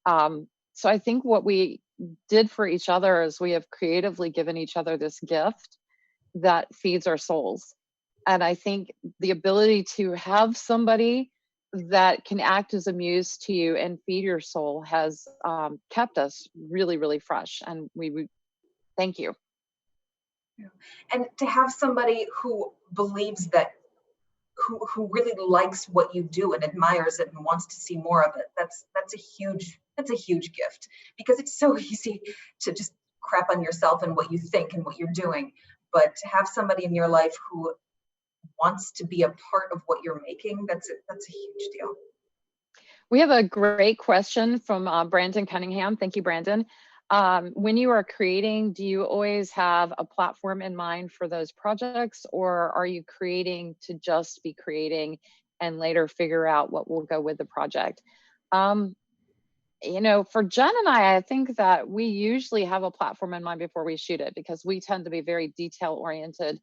So I think what we did for each other is we have creatively given each other this gift that feeds our souls. And I think the ability to have somebody that can act as a muse to you and feed your soul has kept us really, really fresh. And we thank you. And to have somebody who believes that, who really likes what you do and admires it and wants to see more of it, that's a huge gift, because it's so easy to just crap on yourself and what you think and what you're doing. But to have somebody in your life who wants to be a part of what you're making, that's a huge deal. We have a great question from Brandon Cunningham. Thank you, Brandon. When you are creating, do you always have a platform in mind for those projects, or are you creating to just be creating and later figure out what will go with the project? You know, for Jen and I think that we usually have a platform in mind before we shoot it, because we tend to be very detail oriented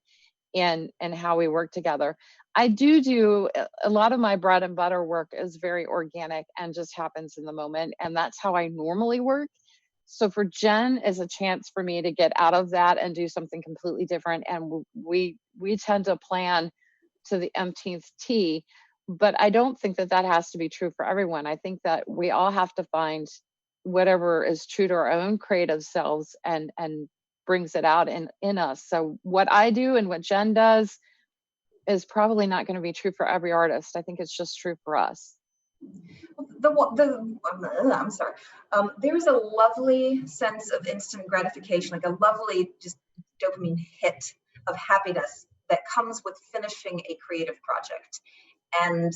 in how we work together. I do a lot of my bread and butter work is very organic and just happens in the moment, and that's how I normally work. So for Jen is a chance for me to get out of that and do something completely different, and we tend to plan to the umpteenth T. But I don't think that that has to be true for everyone. I think that we all have to find whatever is true to our own creative selves and brings it out in us. So what I do and what Jen does is probably not going to be true for every artist. I think it's just true for us. I'm sorry. There's a lovely sense of instant gratification, like a lovely just dopamine hit of happiness that comes with finishing a creative project. And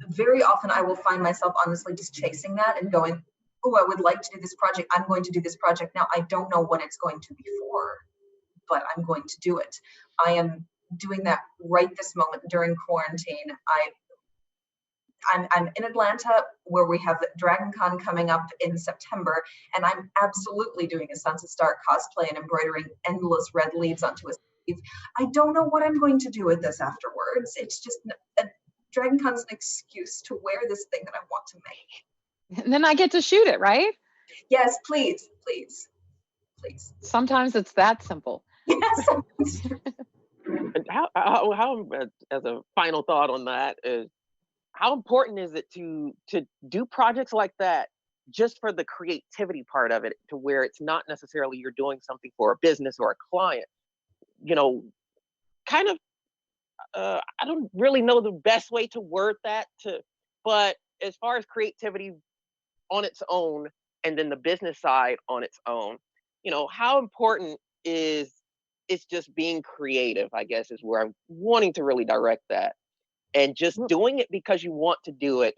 very often I will find myself honestly just chasing that and going, oh, I would like to do this project. I'm going to do this project now. I don't know when it's going to be for, but I'm going to do it. I am doing that right this moment during quarantine. I'm in Atlanta, where we have Dragon Con coming up in September, and I'm absolutely doing a Sansa Stark cosplay and embroidering endless red leaves onto a sleeve. I don't know what I'm going to do with this afterwards. It's just Dragon Con's an excuse to wear this thing that I want to make. And then I get to shoot it, right? Yes, please, please, please. Sometimes it's that simple. Yes. And how as a final thought on that is, how important is it to do projects like that just for the creativity part of it, to where it's not necessarily you're doing something for a business or a client? You know, kind of, I don't really know the best way to word that, but as far as creativity on its own and then the business side on its own, you know, how important is it's just being creative, I guess, is where I'm wanting to really direct that. And just doing it because you want to do it,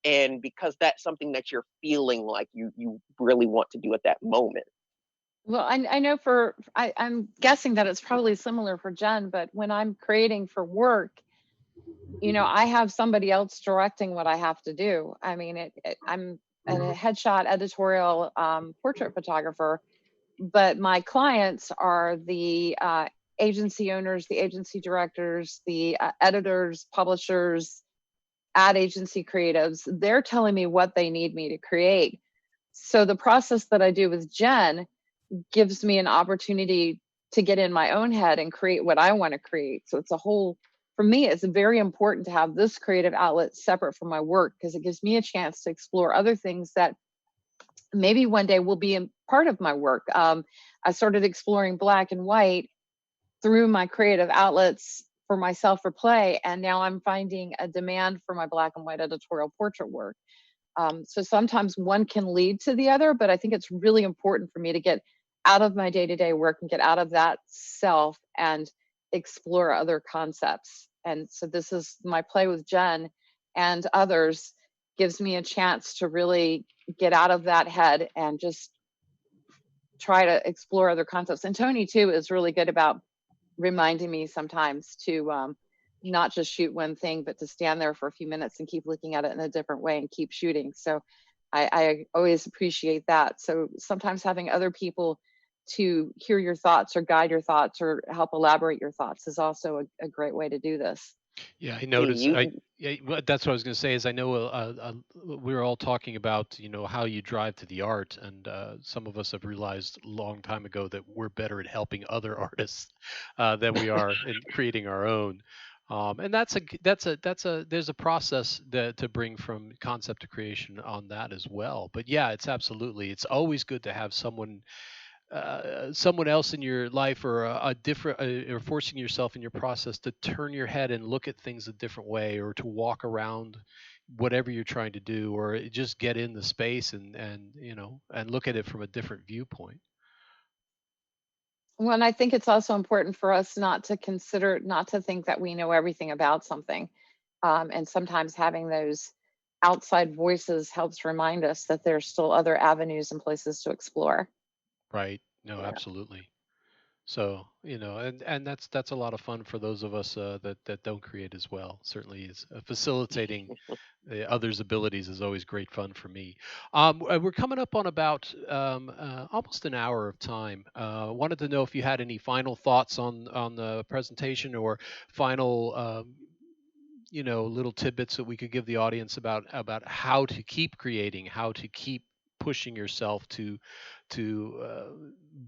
and because that's something that you're feeling like you really want to do at that moment. Well, I know I'm guessing that it's probably similar for Jen, but when I'm creating for work, you know, I have somebody else directing what I have to do. I mean, I'm a headshot editorial portrait photographer, but my clients are the agency owners, the agency directors, the editors, publishers, ad agency creatives. They're telling me what they need me to create. So the process that I do with Jen gives me an opportunity to get in my own head and create what I want to create. So it's for me, it's very important to have this creative outlet separate from my work, because it gives me a chance to explore other things that maybe one day will be a part of my work. I started exploring black and white through my creative outlets for myself for play, and now I'm finding a demand for my black and white editorial portrait work. So sometimes one can lead to the other, but I think it's really important for me to get out of my day-to-day work and get out of that self and explore other concepts. And so this is my play with Jen and others, gives me a chance to really get out of that head and just try to explore other concepts. And Tony too is really good about reminding me sometimes to not just shoot one thing, but to stand there for a few minutes and keep looking at it in a different way and keep shooting. So I always appreciate that. So sometimes having other people to hear your thoughts or guide your thoughts or help elaborate your thoughts is also a great way to do this. Yeah, I See, noticed. you, That's what I was going to say. Is I know we were all talking about how you drive to the art, and some of us have realized a long time ago that we're better at helping other artists than we are in creating our own. And there's a process to bring from concept to creation on that as well. But yeah, it's always good to have someone else in your life, or a different, or forcing yourself in your process to turn your head and look at things a different way, or to walk around whatever you're trying to do, or just get in the space and look at it from a different viewpoint. Well, and I think it's also important for us not to think that we know everything about something. And sometimes having those outside voices helps remind us that there's still other avenues and places to explore. Right. No, yeah. absolutely. So, and that's a lot of fun for those of us that don't create as well. Certainly is facilitating others' abilities is always great fun for me. We're coming up on about almost an hour of time. Wanted to know if you had any final thoughts on the presentation, or final little tidbits that we could give the audience about how to keep creating, how to keep pushing yourself to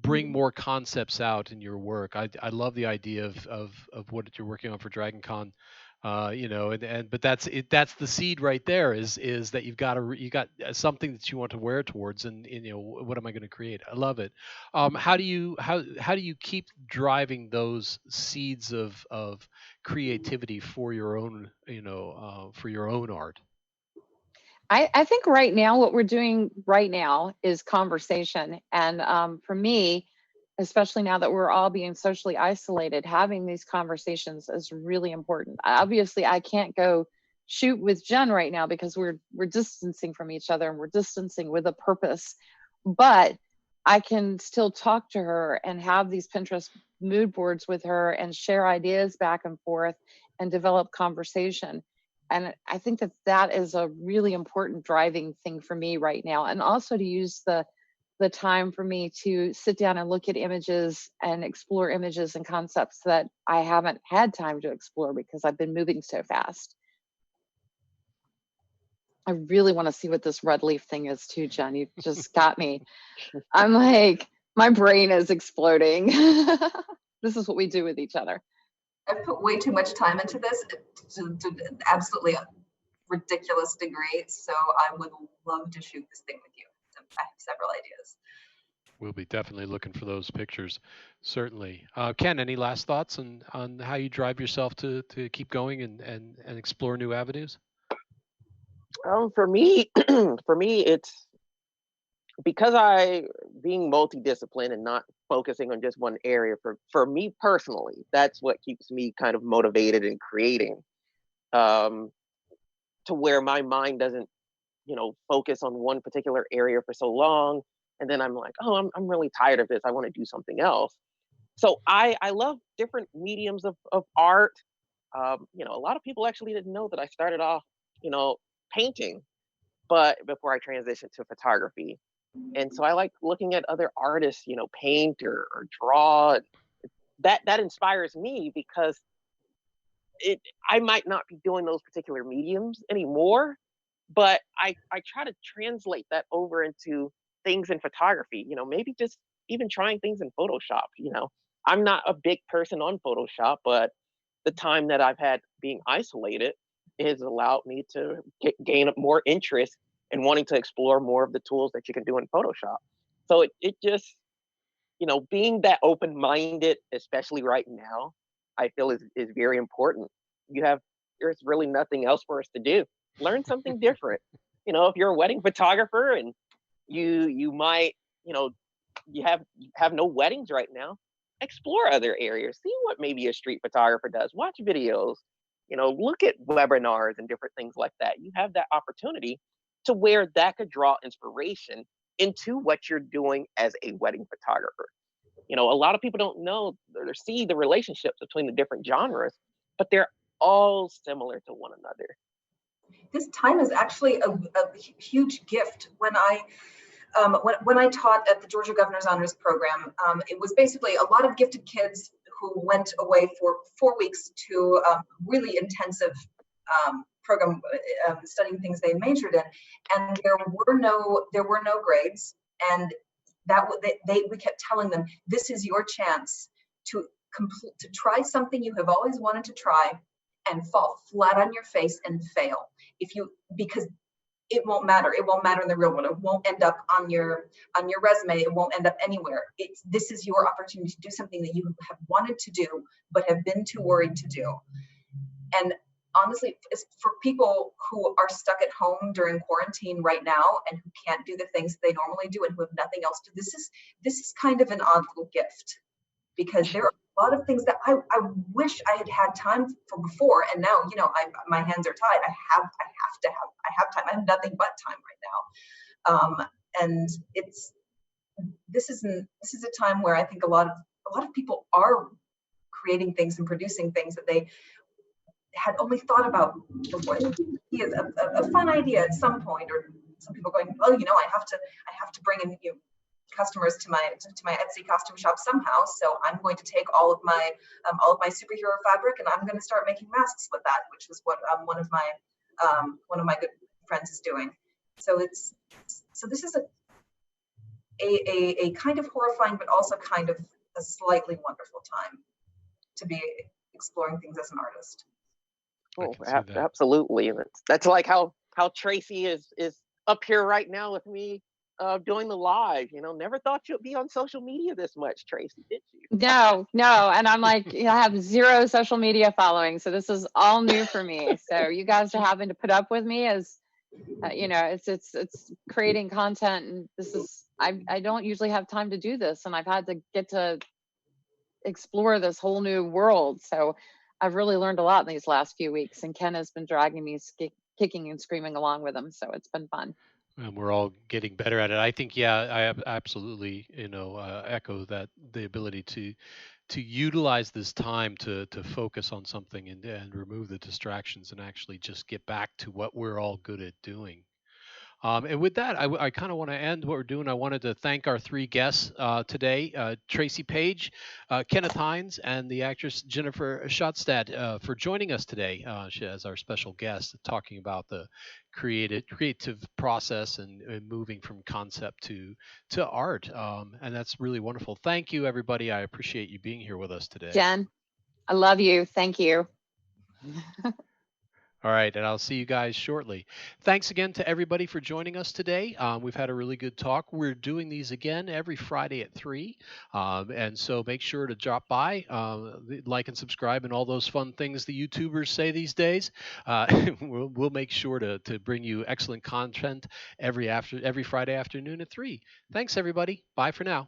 bring more concepts out in your work. I love the idea of what you're working on for Dragon Con. But that's it. That's the seed right there. Is that you got something that you want to wear towards, and what am I going to create? I love it. How do you keep driving those seeds of creativity for your own art? I think right now what we're doing right now is conversation. And for me, especially now that we're all being socially isolated, having these conversations is really important. Obviously, I can't go shoot with Jen right now because we're distancing from each other, and we're distancing with a purpose. But I can still talk to her and have these Pinterest mood boards with her and share ideas back and forth and develop conversation. And I think that is a really important driving thing for me right now. And also to use the time for me to sit down and look at images and explore images and concepts that I haven't had time to explore because I've been moving so fast. I really want to see what this red leaf thing is too, Jen. You just got me. I'm like, my brain is exploding. This is what we do with each other. I've put way too much time into this to an absolutely ridiculous degree. So I would love to shoot this thing with you. I have several ideas. We'll be definitely looking for those pictures, certainly. Ken, any last thoughts on how you drive yourself to keep going and explore new avenues? For me, it's because being multidisciplined and not focusing on just one area. For me personally, that's what keeps me kind of motivated in creating, to where my mind doesn't, focus on one particular area for so long, and then I'm like, oh, I'm really tired of this. I want to do something else. So I love different mediums of art. A lot of people actually didn't know that I started off, painting, but before I transitioned to photography. And so I like looking at other artists, paint or draw. That inspires me because I might not be doing those particular mediums anymore, but I try to translate that over into things in photography. Maybe just even trying things in Photoshop. I'm not a big person on Photoshop, but the time that I've had being isolated has allowed me to gain more interest in wanting to explore more of the tools that you can do in Photoshop. So it just, being that open-minded, especially right now, I feel is very important. There's really nothing else for us to do. Learn something different. If you're a wedding photographer and you might, you have no weddings right now, explore other areas, see what maybe a street photographer does, watch videos, look at webinars and different things like that. You have that opportunity to where that could draw inspiration into what you're doing as a wedding photographer. A lot of people don't know or see the relationships between the different genres, but they're all similar to one another. This time is actually a huge gift. When I taught at the Georgia Governor's Honors Program, it was basically a lot of gifted kids who went away for 4 weeks to a really intensive program studying things they majored in, and there were no grades, and we kept telling them, this is your chance to try something you have always wanted to try and fall flat on your face and fail. Because it won't matter. It won't matter in the real world. It won't end up on your resume. It won't end up anywhere. This is your opportunity to do something that you have wanted to do, but have been too worried to do. And honestly, for people who are stuck at home during quarantine right now and who can't do the things they normally do and who have nothing else to do, this is kind of an odd little gift, because there are a lot of things that I wish I had had time for before, and now my hands are tied. I have time. I have nothing but time right now, and this is a time where I think a lot of people are creating things and producing things that they had only thought about before. It would be a fun idea at some point, or some people going, oh, I have to bring in customers to my Etsy costume shop somehow. So I'm going to take all of my superhero fabric and I'm going to start making masks with that, which is what one of my good friends is doing. So this is a kind of horrifying, but also kind of a slightly wonderful time to be exploring things as an artist. Oh, absolutely. That's like how Tracy is up here right now with me doing the live. Never thought you'd be on social media this much, Tracy, did you? No. And I'm like, I have 0 social media following, so this is all new for me. So you guys are having to put up with me as it's creating content, and this is I don't usually have time to do this, and I've had to get to explore this whole new world. So I've really learned a lot in these last few weeks, and Ken has been dragging me kicking and screaming along with him. So it's been fun. And we're all getting better at it. I think, I absolutely, echo that, the ability to utilize this time to focus on something and remove the distractions and actually just get back to what we're all good at doing. And with that, I kind of want to end what we're doing. I wanted to thank our 3 guests today, Tracy Page, Kenneth Hines, and the actress Jennifer Schottstaedt for joining us today as our special guest, talking about the creative process and moving from concept to art. And that's really wonderful. Thank you, everybody. I appreciate you being here with us today. Jen, I love you. Thank you. All right, and I'll see you guys shortly. Thanks again to everybody for joining us today. We've had a really good talk. We're doing these again every Friday at 3. And so make sure to drop by, like and subscribe, and all those fun things the YouTubers say these days. We'll make sure to bring you excellent content every Friday afternoon at 3. Thanks, everybody. Bye for now.